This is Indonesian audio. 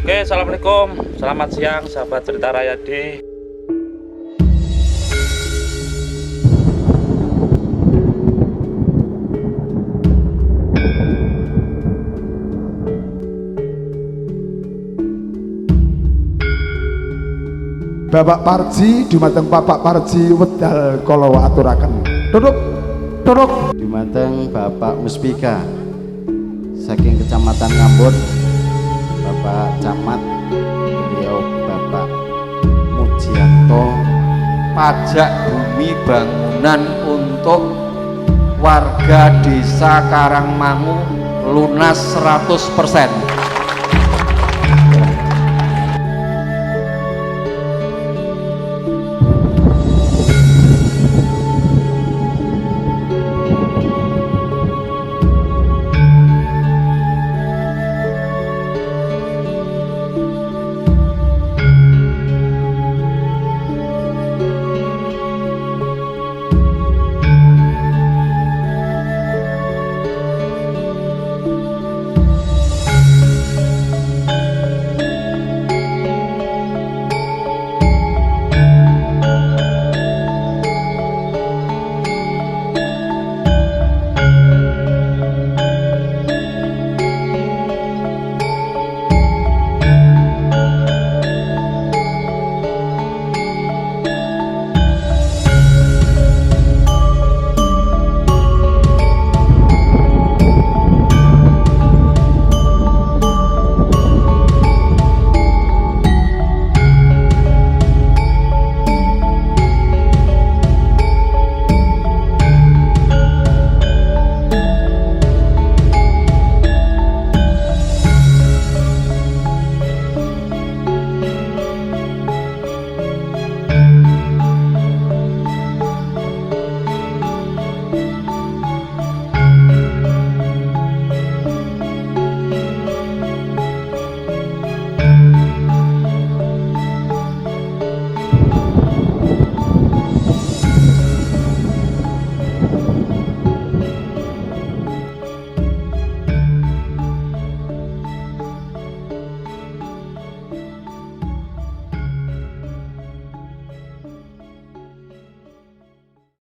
Oke, assalamualaikum, selamat siang sahabat Cerita Rayadi. Bapak Parji dumateng Bapak Parji wedal kala aturaken. Duduk dumateng Bapak Muspika saking Kecamatan Ngambon, Bapak Camat, beliau Bapak Mujianto. Pajak bumi bangunan untuk warga desa Karangmangu lunas 100%.